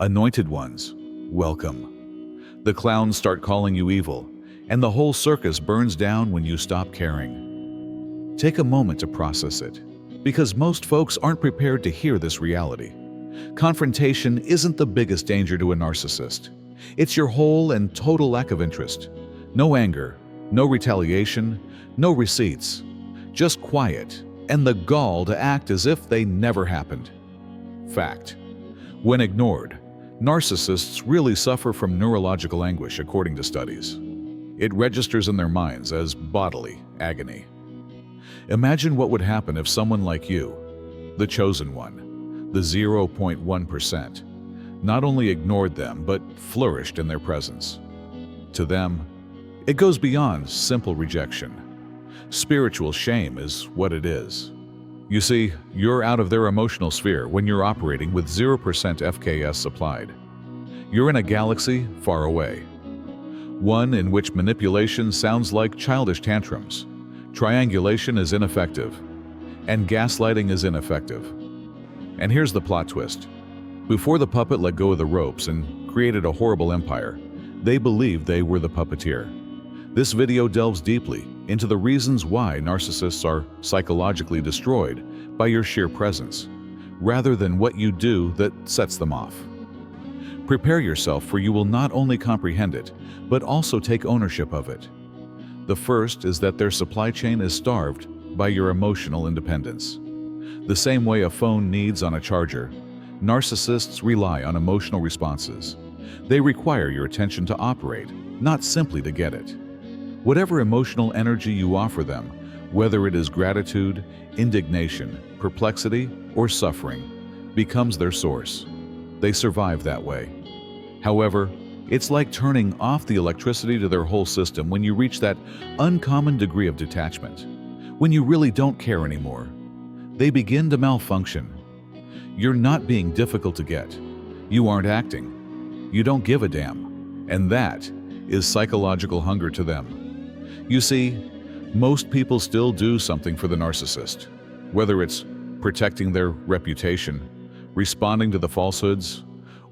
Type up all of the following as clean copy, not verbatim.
Anointed ones, welcome. The clowns start calling you evil, and the whole circus burns down when you stop caring. Take a moment to process it, because most folks aren't prepared to hear this reality. Confrontation isn't the biggest danger to a narcissist. It's your whole and total lack of interest. No anger, no retaliation, no receipts. Just quiet, and the gall to act as if they never happened. Fact. When ignored, narcissists really suffer from neurological anguish according to studies. It registers in their minds as bodily agony. Imagine what would happen if someone like you, the chosen one, the 0.1%, not only ignored them but flourished in their presence. To them, it goes beyond simple rejection. Spiritual shame is what it is. You see, you're out of their emotional sphere when you're operating with 0% FKS applied. You're in a galaxy far away. One in which manipulation sounds like childish tantrums, triangulation is ineffective, and gaslighting is ineffective. And here's the plot twist. Before the puppet let go of the ropes and created a horrible empire, they believed they were the puppeteer. This video delves deeply into the reasons why narcissists are psychologically destroyed by your sheer presence, rather than what you do that sets them off. Prepare yourself, for you will not only comprehend it, but also take ownership of it. The first is that their supply chain is starved by your emotional independence. The same way a phone needs on a charger, narcissists rely on emotional responses. They require your attention to operate, not simply to get it. Whatever emotional energy you offer them, whether it is gratitude, indignation, perplexity, or suffering, becomes their source. They survive that way. However, it's like turning off the electricity to their whole system when you reach that uncommon degree of detachment, when you really don't care anymore. They begin to malfunction. You're not being difficult to get. You aren't acting. You don't give a damn. And that is psychological hunger to them. You see, most people still do something for the narcissist, whether it's protecting their reputation, responding to the falsehoods,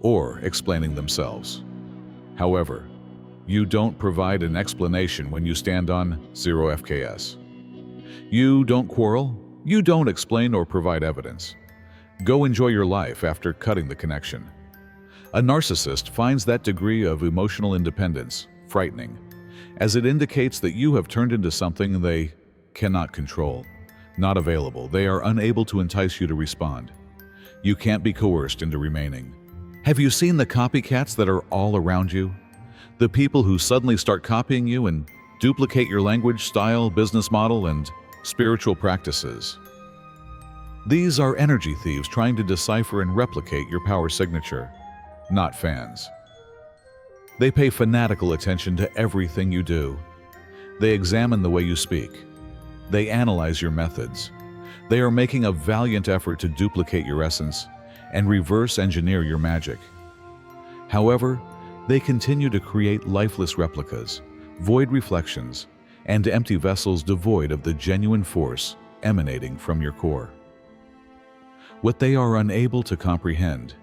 or explaining themselves. However, you don't provide an explanation when you stand on 0 FKS. You don't quarrel, you don't explain or provide evidence. Go enjoy your life after cutting the connection. A narcissist finds that degree of emotional independence frightening, as it indicates that you have turned into something they cannot control. Not available, they are unable to entice you to respond. You can't be coerced into remaining. Have you seen the copycats that are all around you? The people who suddenly start copying you and duplicate your language, style, business model, and spiritual practices. These are energy thieves trying to decipher and replicate your power signature, not fans. They pay fanatical attention to everything you do. They examine the way you speak. They analyze your methods. They are making a valiant effort to duplicate your essence and reverse engineer your magic. However, they continue to create lifeless replicas, void reflections, and empty vessels devoid of the genuine force emanating from your core. What they are unable to comprehend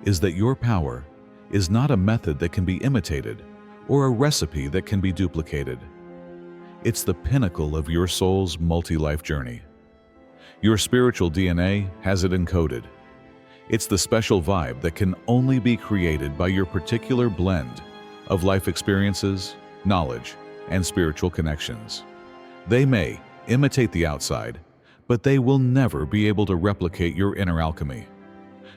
is that your power is not a method that can be imitated or a recipe that can be duplicated. It's the pinnacle of your soul's multi-life journey. Your spiritual DNA has it encoded. It's the special vibe that can only be created by your particular blend of life experiences, knowledge, and spiritual connections. They may imitate the outside, but they will never be able to replicate your inner alchemy.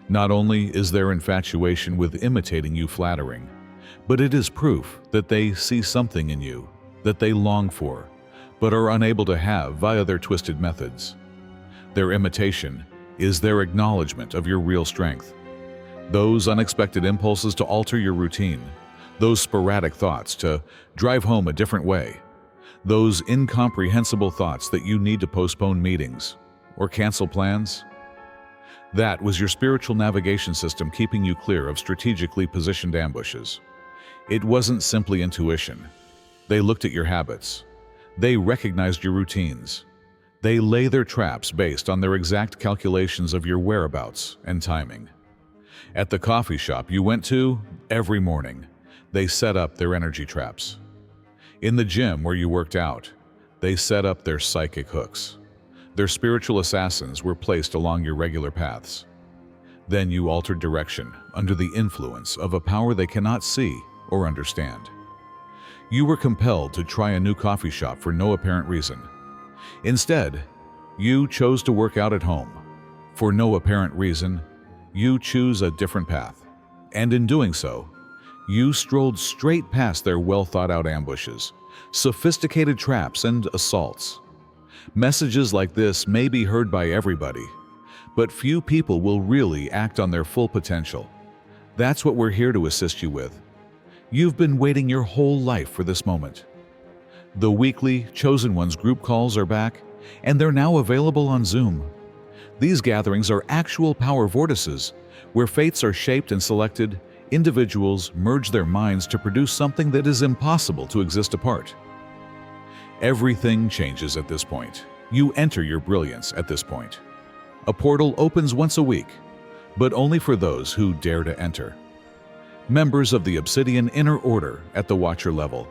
Not only is their infatuation with imitating you flattering, but it is proof that they see something in you that they long for, but are unable to have via their twisted methods. Their imitation is their acknowledgement of your real strength. Those unexpected impulses to alter your routine, those sporadic thoughts to drive home a different way, those incomprehensible thoughts that you need to postpone meetings or cancel plans. That was your spiritual navigation system keeping you clear of strategically positioned ambushes. It wasn't simply intuition. They looked at your habits. They recognized your routines. They lay their traps based on their exact calculations of your whereabouts and timing. At the coffee shop you went to every morning, they set up their energy traps. In the gym where you worked out, they set up their psychic hooks. Their spiritual assassins were placed along your regular paths. Then you altered direction under the influence of a power they cannot see or understand. You were compelled to try a new coffee shop for no apparent reason. Instead, you chose to work out at home. For no apparent reason, you choose a different path. And in doing so, you strolled straight past their well-thought-out ambushes, sophisticated traps, and assaults. Messages like this may be heard by everybody, but few people will really act on their full potential. That's what we're here to assist you with. You've been waiting your whole life for this moment. The weekly Chosen Ones group calls are back, and they're now available on Zoom. These gatherings are actual power vortices, where fates are shaped and selected. Individuals merge their minds to produce something that is impossible to exist apart. Everything changes at this point. You enter your brilliance at this point. A portal opens once a week, but only for those who dare to enter. Members of the Obsidian Inner Order at the Watcher level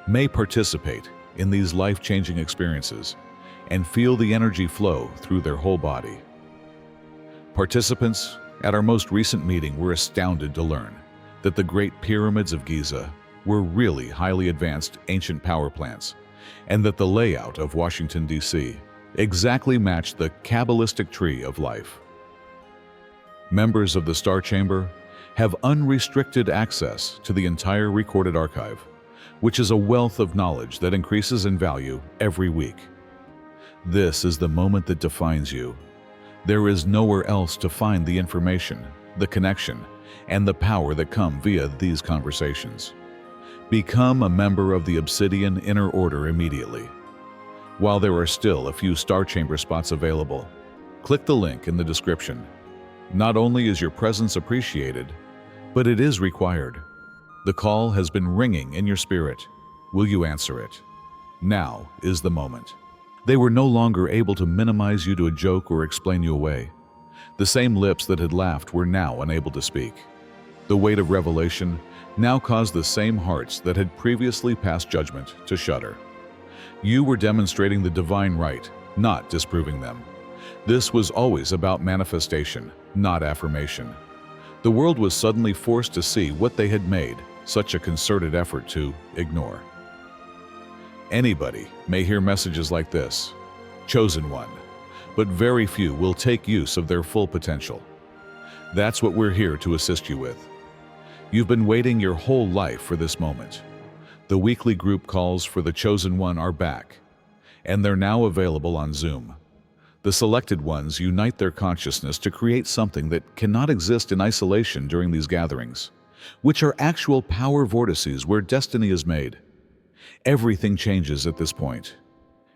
may participate in these life-changing experiences and feel the energy flow through their whole body. Participants at our most recent meeting were astounded to learn that the Great Pyramids of Giza were really highly advanced ancient power plants, and that the layout of Washington, D.C. exactly matched the Kabbalistic tree of life. Members of the Star Chamber have unrestricted access to the entire recorded archive, which is a wealth of knowledge that increases in value every week. This is the moment that defines you. There is nowhere else to find the information, the connection, and the power that come via these conversations. Become a member of the Obsidian Inner Order immediately. While there are still a few Star Chamber spots available, click the link in the description. Not only is your presence appreciated, but it is required. The call has been ringing in your spirit. Will you answer it? Now is the moment. They were no longer able to minimize you to a joke or explain you away. The same lips that had laughed were now unable to speak. The weight of revelation now caused the same hearts that had previously passed judgment to shudder. You were demonstrating the divine right, not disproving them. This was always about manifestation, not affirmation. The world was suddenly forced to see what they had made such a concerted effort to ignore. Anybody may hear messages like this, Chosen One, but very few will take use of their full potential. That's what we're here to assist you with. You've been waiting your whole life for this moment. The weekly group calls for the Chosen One are back, and they're now available on Zoom. The selected ones unite their consciousness to create something that cannot exist in isolation during these gatherings, which are actual power vortices where destiny is made. Everything changes at this point.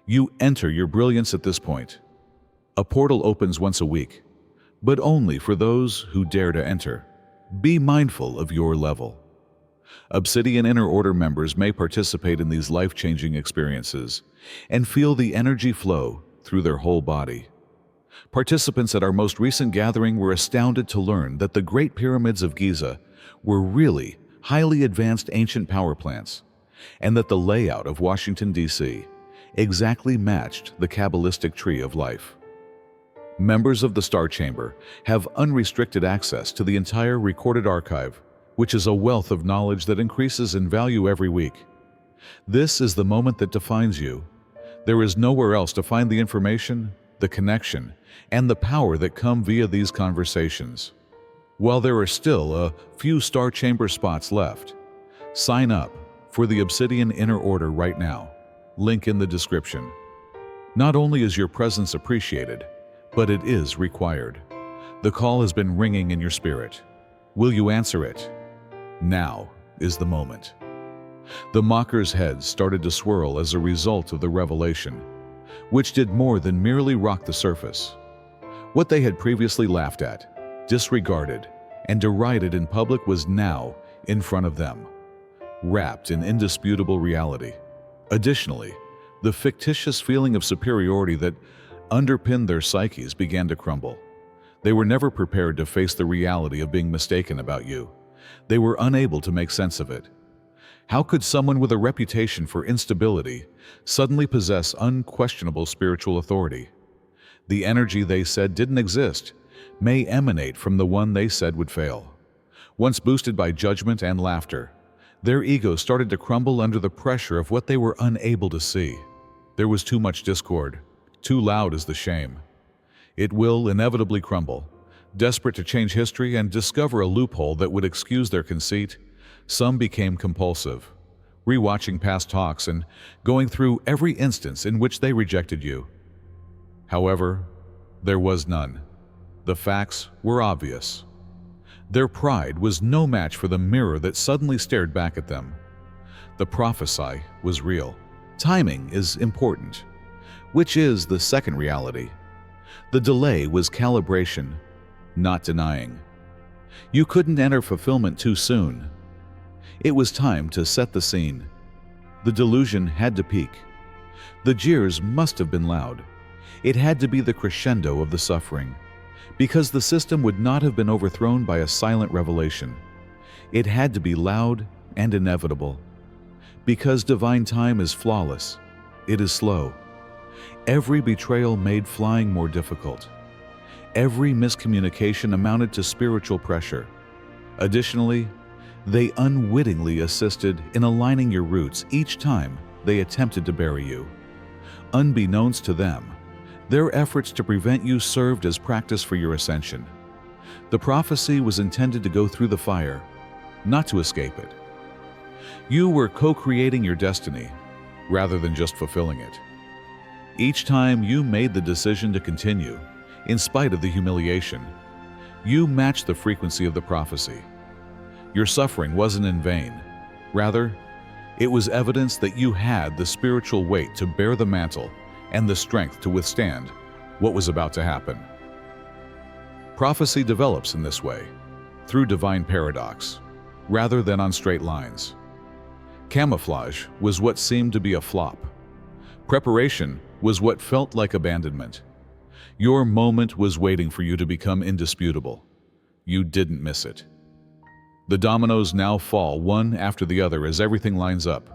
You enter your brilliance at this point. A portal opens once a week, but only for those who dare to enter. Be mindful of your level. Obsidian Inner Order members may participate in these life-changing experiences and feel the energy flow through their whole body. Participants at our most recent gathering were astounded to learn that the Great Pyramids of Giza were really highly advanced ancient power plants, and that the layout of Washington, D.C. exactly matched the Kabbalistic tree of life. Members of the Star Chamber have unrestricted access to the entire recorded archive, which is a wealth of knowledge that increases in value every week. This is the moment that defines you. There is nowhere else to find the information, the connection, and the power that come via these conversations. While there are still a few Star Chamber spots left, sign up for the Obsidian Inner Order right now. Link in the description. Not only is your presence appreciated, but it is required. The call has been ringing in your spirit. Will you answer it? Now is the moment. The mockers' heads started to swirl as a result of the revelation, which did more than merely rock the surface. What they had previously laughed at, disregarded, and derided in public was now in front of them, wrapped in indisputable reality. Additionally, the fictitious feeling of superiority that underpinned their psyches began to crumble. They were never prepared to face the reality of being mistaken about you. They were unable to make sense of it. How could someone with a reputation for instability suddenly possess unquestionable spiritual authority? The energy they said didn't exist may emanate from the one they said would fail. Once boosted by judgment and laughter, their ego started to crumble under the pressure of what they were unable to see. There was too much discord. Too loud is the shame. It will inevitably crumble. Desperate to change history and discover a loophole that would excuse their conceit, some became compulsive, rewatching past talks and going through every instance in which they rejected you. However, there was none. The facts were obvious. Their pride was no match for the mirror that suddenly stared back at them. The prophecy was real. Timing is important, which is the second reality. The delay was calibration, not denying. You couldn't enter fulfillment too soon. It was time to set the scene. The delusion had to peak. The jeers must have been loud. It had to be the crescendo of the suffering, because the system would not have been overthrown by a silent revelation. It had to be loud and inevitable. Because divine time is flawless, it is slow. Every betrayal made flying more difficult. Every miscommunication amounted to spiritual pressure. Additionally, they unwittingly assisted in aligning your roots each time they attempted to bury you. Unbeknownst to them, their efforts to prevent you served as practice for your ascension. The prophecy was intended to go through the fire, not to escape it. You were co-creating your destiny, rather than just fulfilling it. Each time you made the decision to continue, in spite of the humiliation, you matched the frequency of the prophecy. Your suffering wasn't in vain. Rather, it was evidence that you had the spiritual weight to bear the mantle and the strength to withstand what was about to happen. Prophecy develops in this way, through divine paradox, rather than on straight lines. Camouflage was what seemed to be a flop. Preparation was what felt like abandonment. Your moment was waiting for you to become indisputable. You didn't miss it. The dominoes now fall one after the other as everything lines up.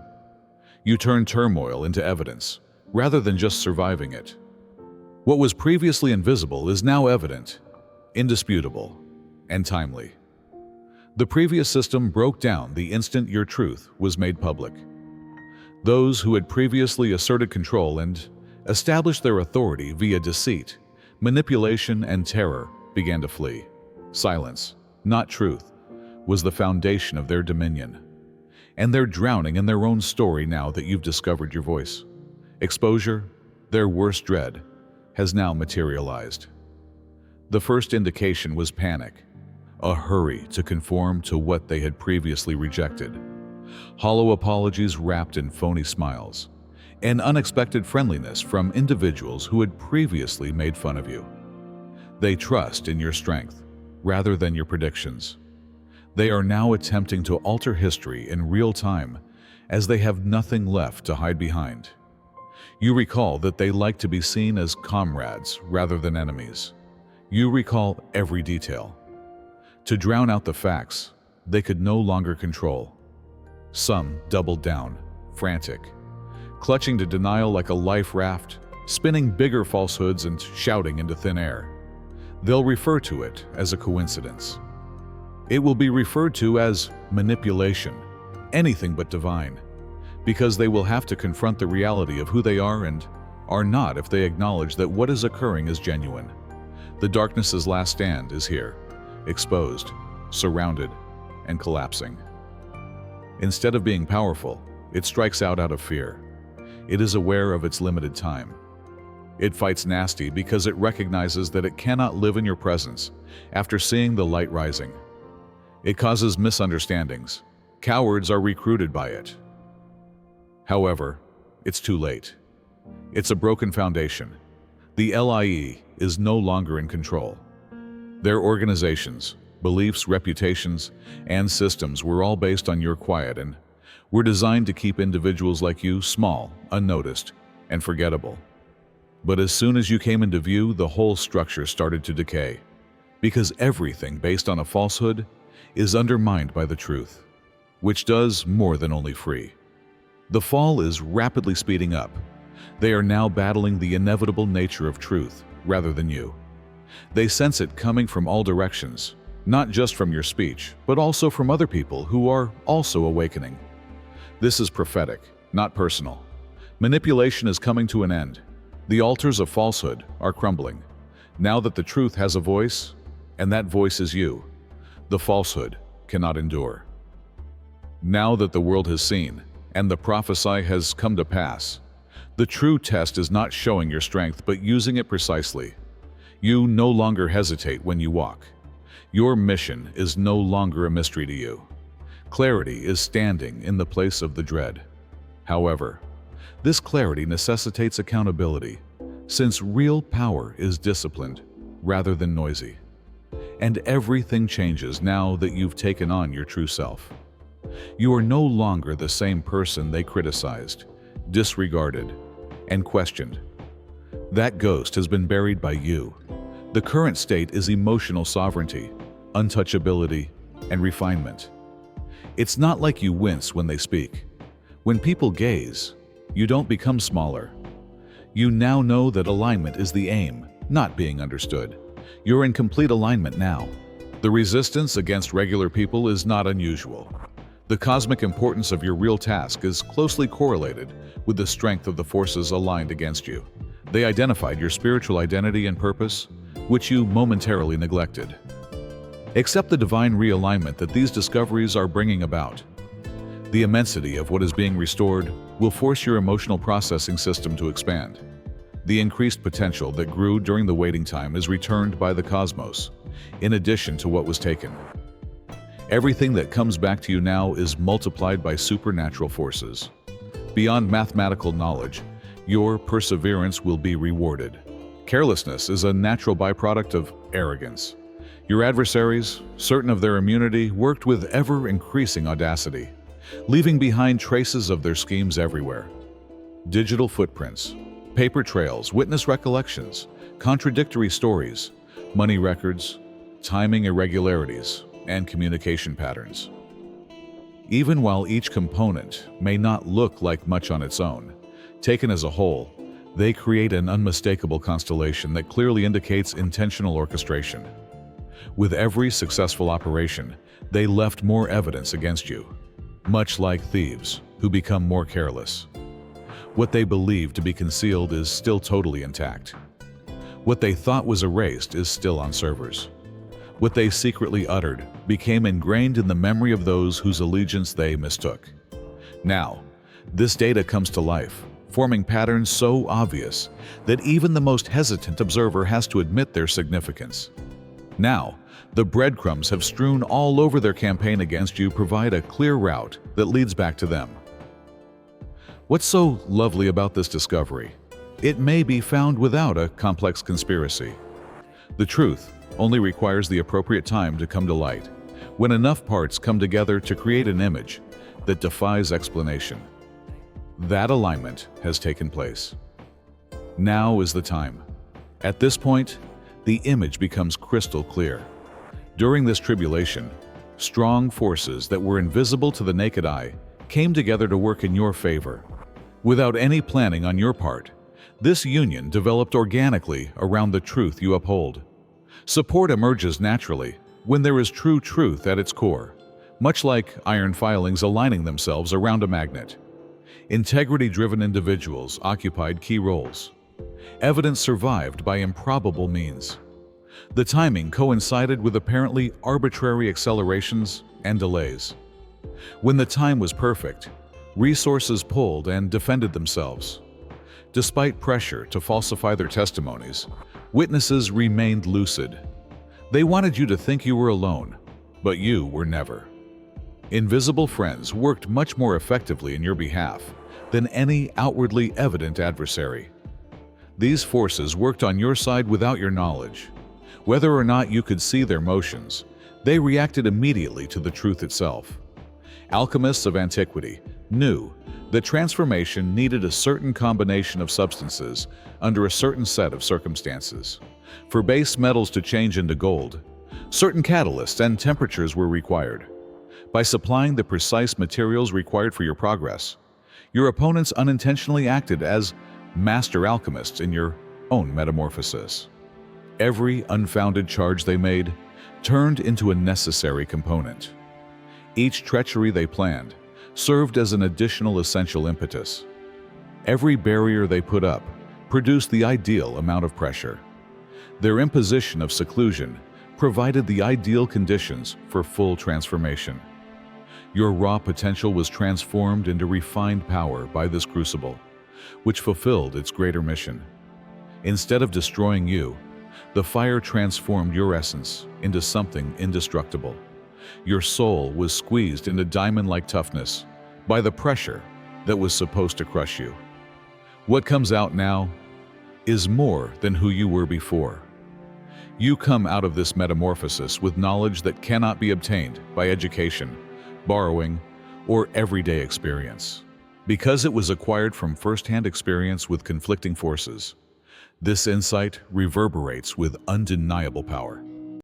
You turn turmoil into evidence, rather than just surviving it. What was previously invisible is now evident, indisputable, and timely. The previous system broke down the instant your truth was made public. Those who had previously asserted control and established their authority via deceit, manipulation, and terror began to flee. Silence, not truth, was the foundation of their dominion. And they're drowning in their own story now that you've discovered your voice. Exposure, their worst dread, has now materialized. The first indication was panic, a hurry to conform to what they had previously rejected. Hollow apologies wrapped in phony smiles, and unexpected friendliness from individuals who had previously made fun of you. They trust in your strength, rather than your predictions. They are now attempting to alter history in real time, as they have nothing left to hide behind. You recall that they like to be seen as comrades rather than enemies. You recall every detail. To drown out the facts they could no longer control. Some doubled down, frantic, clutching to denial like a life raft, spinning bigger falsehoods and shouting into thin air. They'll refer to it as a coincidence. It will be referred to as manipulation, anything but divine, because they will have to confront the reality of who they are and are not if they acknowledge that what is occurring is genuine. The darkness's last stand is here, exposed, surrounded, and collapsing. Instead of being powerful, it strikes out of fear. It is aware of its limited time. It fights nasty because it recognizes that it cannot live in your presence after seeing the light rising. It causes misunderstandings. Cowards are recruited by it. However, it's too late. It's a broken foundation. The LIE is no longer in control. Their organizations, beliefs, reputations, and systems were all based on your quiet and were designed to keep individuals like you small, unnoticed, and forgettable. But as soon as you came into view, the whole structure started to decay. Because everything based on a falsehood is undermined by the truth, which does more than only free. The fall is rapidly speeding up. They are now battling the inevitable nature of truth rather than you. They sense it coming from all directions, not just from your speech, but also from other people who are also awakening. This is prophetic, not personal. Manipulation is coming to an end. The altars of falsehood are crumbling. Now that the truth has a voice, and that voice is you, the falsehood cannot endure. Now that the world has seen, and the prophecy has come to pass, the true test is not showing your strength, but using it precisely. You no longer hesitate when you walk. Your mission is no longer a mystery to you. Clarity is standing in the place of the dread. However, this clarity necessitates accountability, since real power is disciplined rather than noisy. And everything changes now that you've taken on your true self. You are no longer the same person they criticized, disregarded, and questioned. That ghost has been buried by you. The current state is emotional sovereignty, untouchability, and refinement. It's not like you wince when they speak. When people gaze, you don't become smaller. You now know that alignment is the aim, not being understood. You're in complete alignment now. The resistance against regular people is not unusual. The cosmic importance of your real task is closely correlated with the strength of the forces aligned against you. They identified your spiritual identity and purpose, which you momentarily neglected. Accept the divine realignment that these discoveries are bringing about. The immensity of what is being restored will force your emotional processing system to expand. The increased potential that grew during the waiting time is returned by the cosmos, in addition to what was taken. Everything that comes back to you now is multiplied by supernatural forces. Beyond mathematical knowledge, your perseverance will be rewarded. Carelessness is a natural byproduct of arrogance. Your adversaries, certain of their immunity, worked with ever-increasing audacity, leaving behind traces of their schemes everywhere. Digital footprints, paper trails, witness recollections, contradictory stories, money records, timing irregularities, and communication patterns. Even while each component may not look like much on its own, taken as a whole, they create an unmistakable constellation that clearly indicates intentional orchestration. With every successful operation, they left more evidence against you, much like thieves who become more careless. What they believed to be concealed is still totally intact. What they thought was erased is still on servers. What they secretly uttered became ingrained in the memory of those whose allegiance they mistook. Now, this data comes to life, forming patterns so obvious that even the most hesitant observer has to admit their significance. Now, the breadcrumbs have strewn all over their campaign against you provide a clear route that leads back to them. What's so lovely about this discovery? It may be found without a complex conspiracy. The truth only requires the appropriate time to come to light, when enough parts come together to create an image that defies explanation. That alignment has taken place. Now is the time. At this point, the image becomes crystal clear. During this tribulation, strong forces that were invisible to the naked eye came together to work in your favor. Without any planning on your part, this union developed organically around the truth you uphold. Support emerges naturally when there is true truth at its core, much like iron filings aligning themselves around a magnet. Integrity-driven individuals occupied key roles. Evidence survived by improbable means. The timing coincided with apparently arbitrary accelerations and delays. When the time was perfect, resources pulled and defended themselves. Despite pressure to falsify their testimonies, witnesses remained lucid. They wanted you to think you were alone, but you were never. Invisible friends worked much more effectively in your behalf than any outwardly evident adversary. These forces worked on your side without your knowledge. Whether or not you could see their motions, they reacted immediately to the truth itself. Alchemists of antiquity knew The transformation needed a certain combination of substances under a certain set of circumstances. For base metals to change into gold, certain catalysts and temperatures were required. By supplying the precise materials required for your progress, your opponents unintentionally acted as master alchemists in your own metamorphosis. Every unfounded charge they made turned into a necessary component. Each treachery they planned served as an additional essential impetus. Every barrier they put up produced the ideal amount of pressure. Their imposition of seclusion provided the ideal conditions for full transformation. Your raw potential was transformed into refined power by this crucible, which fulfilled its greater mission. Instead of destroying you, the fire transformed your essence into something indestructible. Your soul was squeezed into diamond-like toughness by the pressure that was supposed to crush you. What comes out now is more than who you were before. You come out of this metamorphosis with knowledge that cannot be obtained by education, borrowing, or everyday experience. Because it was acquired from first-hand experience with conflicting forces, this insight reverberates with undeniable power.